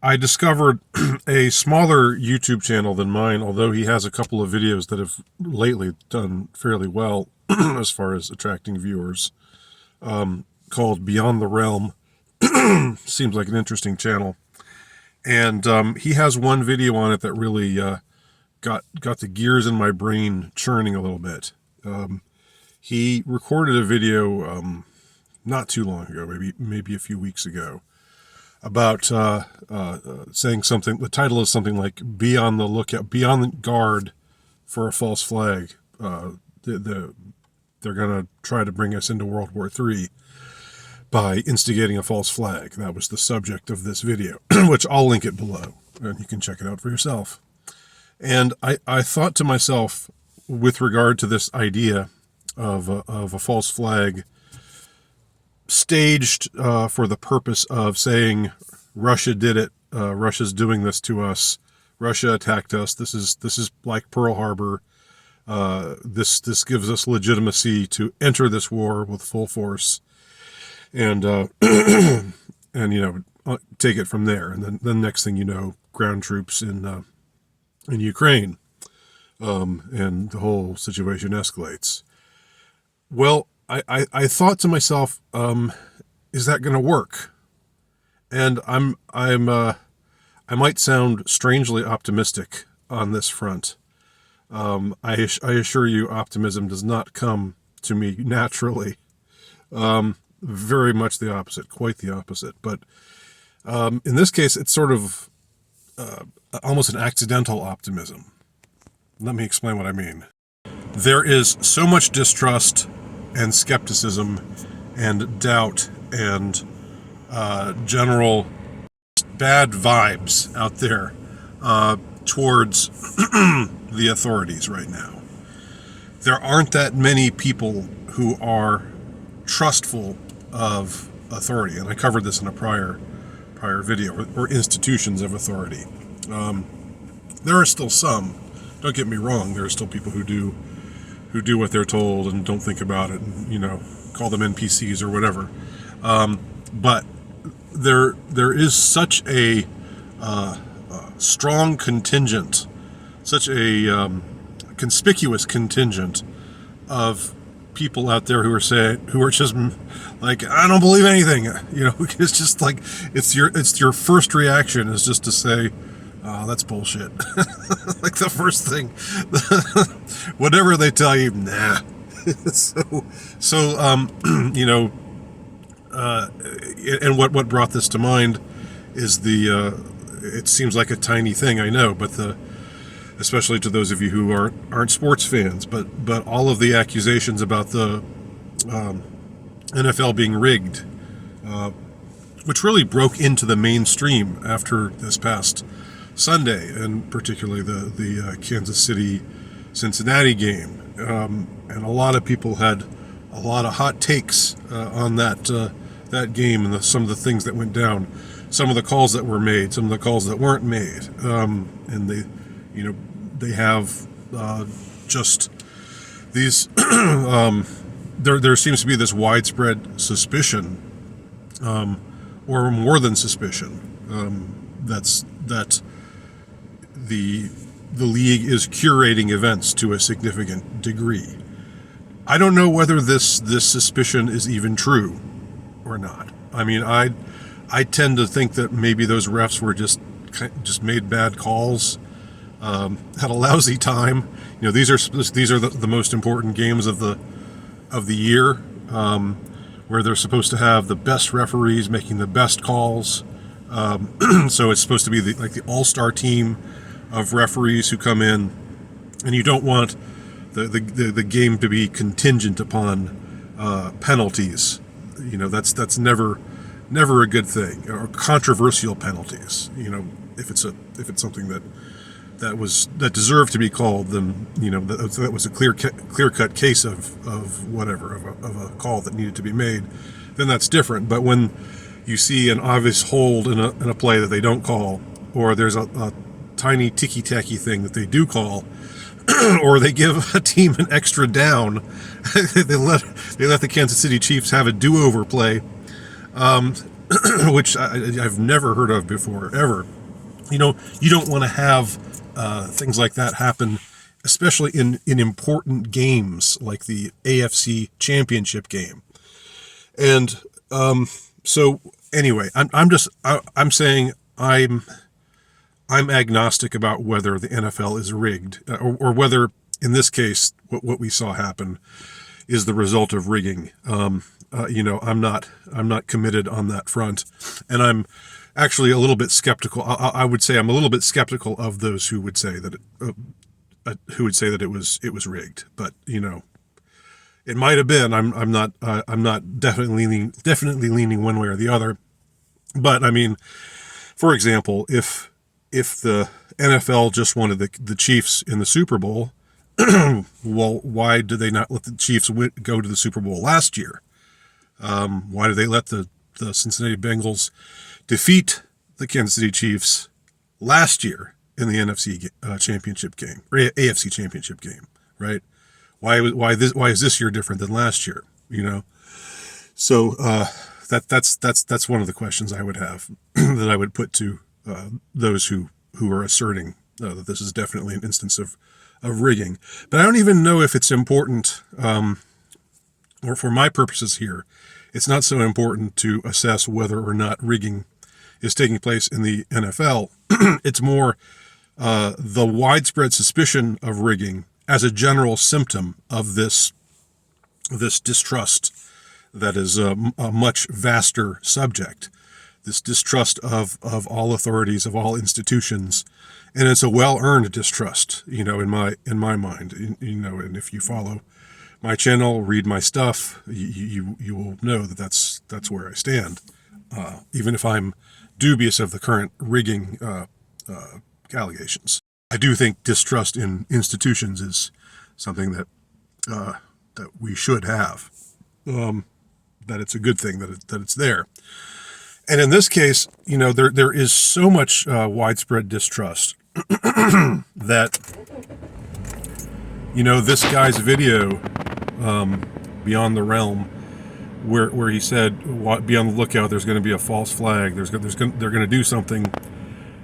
I discovered a smaller YouTube channel than mine, although he has a couple of videos that have lately done fairly well as far as attracting viewers, called Beyond the Realm. Seems like an interesting channel. And he has one video on it that really got the gears in my brain churning a little bit. He recorded a video not too long ago, maybe a few weeks ago, about saying something. The title is something like "Be on the lookout, be on the guard for a false flag." They're going to try to bring us into World War III by instigating a false flag. That was the subject of this video, which I'll link it below, and you can check it out for yourself. And I thought to myself, with regard to this idea of a false flag staged for the purpose of saying Russia did it, Russia's doing this to us, Russia attacked us, this is like Pearl Harbor, this gives us legitimacy to enter this war with full force, and and take it from there. And then next thing you know, ground troops in Ukraine, and the whole situation escalates. Well, I thought to myself, is that going to work? And I might sound strangely optimistic on this front. I assure you, optimism does not come to me naturally. Very much the opposite, quite the opposite. But in this case, it's sort of almost an accidental optimism. Let me explain what I mean. There is so much distrust and skepticism and doubt and general bad vibes out there towards the authorities right now. There aren't that many people who are trustful of authority, and I covered this in a prior video, or institutions of authority. There are still some. Don't get me wrong. There are still people who do what they're told and don't think about it, and call them NPCs or whatever. But there is such a strong contingent, such a conspicuous contingent of people out there who are just like, I don't believe anything. It's just like it's your first reaction is just to say, oh, that's bullshit. Like the first thing, whatever they tell you, nah. And what brought this to mind is it seems like a tiny thing, I know, but especially to those of you who aren't sports fans, but all of the accusations about the NFL being rigged, which really broke into the mainstream after this past Sunday, and particularly the Kansas City Cincinnati game, and a lot of people had a lot of hot takes on that game and some of the things that went down, some of the calls that were made, some of the calls that weren't made, and they have just these. There seems to be this widespread suspicion, or more than suspicion, that the league is curating events to a significant degree. I don't know whether this suspicion is even true or not. I mean, I tend to think that maybe those refs were just made bad calls, had a lousy time. These are the most important games of the year, where they're supposed to have the best referees making the best calls. So it's supposed to be like the all-star team of referees who come in, and you don't want the game to be contingent upon penalties. That's never a good thing, or controversial penalties. If it's something that deserved to be called, then that was a clear cut case of a call that needed to be made, then that's different. But when you see an obvious hold in a play that they don't call, or there's a tiny ticky-tacky thing that they do call, or they give a team an extra down, they let the Kansas City Chiefs have a do-over play, which I've never heard of before, ever. You know, you don't want to have things like that happen, especially in important games like the AFC Championship game. And so anyway, I'm saying I'm agnostic about whether the NFL is rigged, or whether in this case what we saw happen is the result of rigging. You know, I'm not committed on that front, and I'm actually a little bit skeptical. I would say I'm a little bit skeptical of those who would say that it was rigged. But you know, it might have been. I'm not definitely leaning one way or the other. But I mean, for example, if the NFL just wanted the Chiefs in the Super Bowl, well, why did they not let the Chiefs go to the Super Bowl last year? Why did they let the Cincinnati Bengals defeat the Kansas City Chiefs last year in the NFC championship game, or AFC championship game, right? Why is this year different than last year? You know, so that's one of the questions I would have that I would put to those who are asserting that this is definitely an instance of rigging. But I don't even know if it's important, or for my purposes here, it's not so important to assess whether or not rigging is taking place in the NFL. It's more the widespread suspicion of rigging as a general symptom of this distrust that is a much vaster subject. This distrust of all authorities, of all institutions, and it's a well-earned distrust, you know, in my mind. You know, and if you follow my channel, read my stuff, you will know that that's where I stand. Even if I'm dubious of the current rigging allegations, I do think distrust in institutions is something that we should have. That it's a good thing that it's there. And in this case, you know, there is so much widespread distrust that, you know, this guy's video, Beyond the Realm, where he said, "Be on the lookout. There's going to be a false flag. They're going to do something,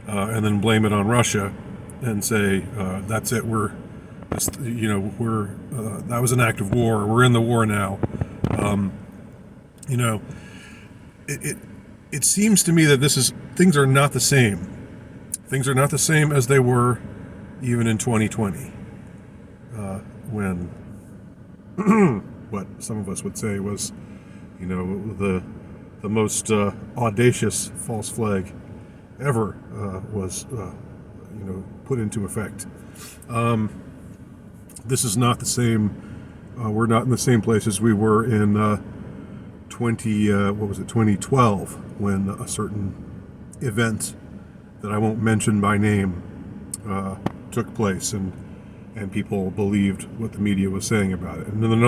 and then blame it on Russia, and say that's it. That was an act of war. We're in the war now." You know, it seems to me that things are not the same. Things are not the same as they were even in 2020, when what some of us would say was, you know, the most audacious false flag ever was, you know, put into effect. This is not the same. We're not in the same place as we were in 2012, when a certain event that I won't mention by name took place, and people believed what the media was saying about it. And then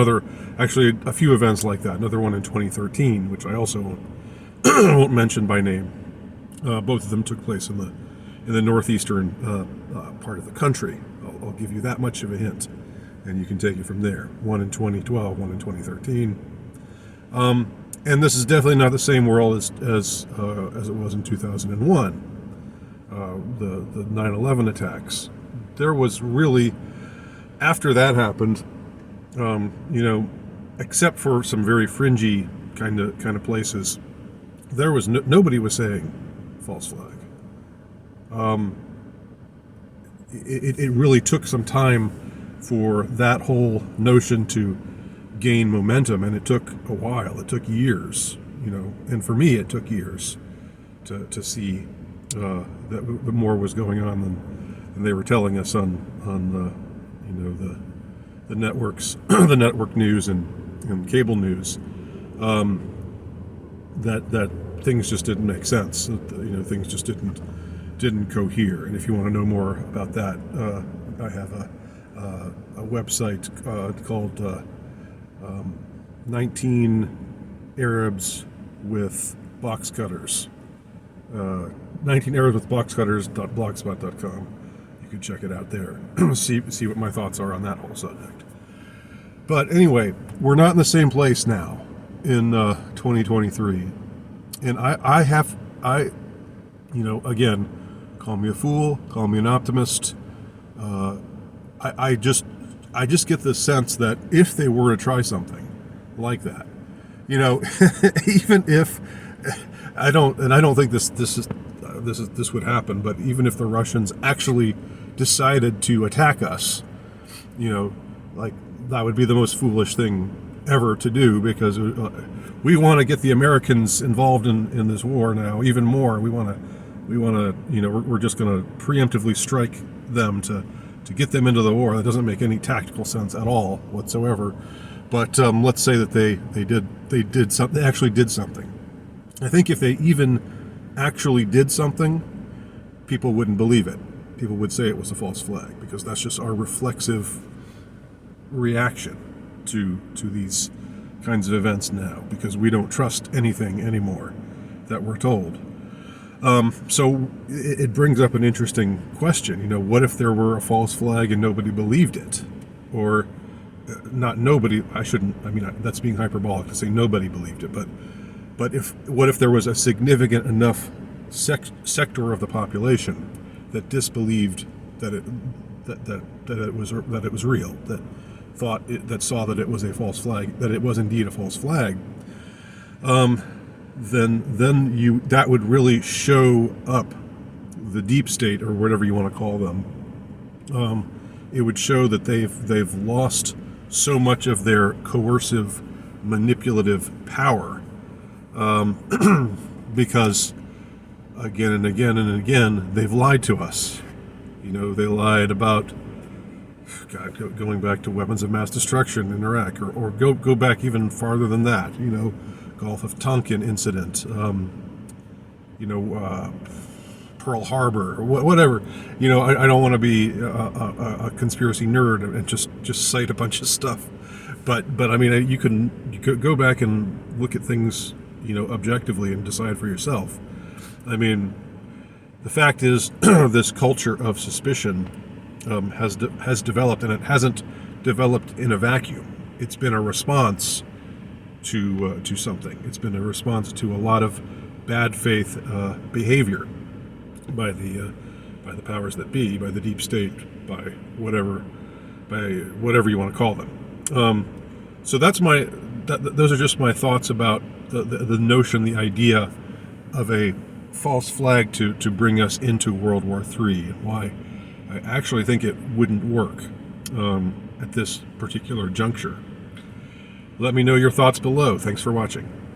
actually a few events like that. Another one in 2013, which I also won't mention by name. Both of them took place in the northeastern part of the country. I'll give you that much of a hint, and you can take it from there. One in 2012, one in 2013. And this is definitely not the same world as it was in 2001. The 9/11 attacks. There was really, after that happened, you know, except for some very fringy kind of places, there was nobody was saying false flag. It really took some time for that whole notion to gain momentum, and it took a while. It took years, you know, and for me it took years to see that the more was going on than they were telling us on you know, the networks, the network news and cable news, that things just didn't make sense. You know, things just didn't cohere. And if you want to know more about that, I have a website called 19 Arabs with Box Cutters. 19 Arabs with Box Cutters.blogspot.com. You can check it out there. see what my thoughts are on that whole subject. But anyway, we're not in the same place now in 2023. And again, call me a fool, call me an optimist. I just get the sense that if they were to try something like that, even if I don't think this would happen, but even if the Russians actually decided to attack us, like that would be the most foolish thing ever to do, because we want to get the Americans involved in this war now even more. We want to we're just going to preemptively strike them to get them into the war. That doesn't make any tactical sense at all whatsoever. But let's say that they actually did something. I think if they even actually did something, people wouldn't believe it. People would say it was a false flag, because that's just our reflexive reaction to these kinds of events now, because we don't trust anything anymore that we're told. So it brings up an interesting question. What if there were a false flag and nobody believed it? Or not nobody, that's being hyperbolic to say nobody believed it, but what if there was a significant enough sector of the population that disbelieved that it was real, that saw that it was a false flag, that it was indeed a false flag, then that would really show up the deep state, or whatever you want to call them. It would show that they've lost so much of their coercive, manipulative power, because again and again and again they've lied to us. They lied about, going back to weapons of mass destruction in Iraq, or go back even farther than that. Gulf of Tonkin incident, Pearl Harbor, or whatever. I don't want to be a conspiracy nerd and just cite a bunch of stuff, but you can go back and look at things, objectively, and decide for yourself. The fact is, this culture of suspicion has developed, and it hasn't developed in a vacuum. It's been a response to something. It's been a response to a lot of bad faith behavior by the powers that be, by the deep state, by whatever you want to call them. So those are just my thoughts about the notion, the idea of a false flag to bring us into World War III, and why I actually think it wouldn't work at this particular juncture. Let me know your thoughts below. Thanks for watching.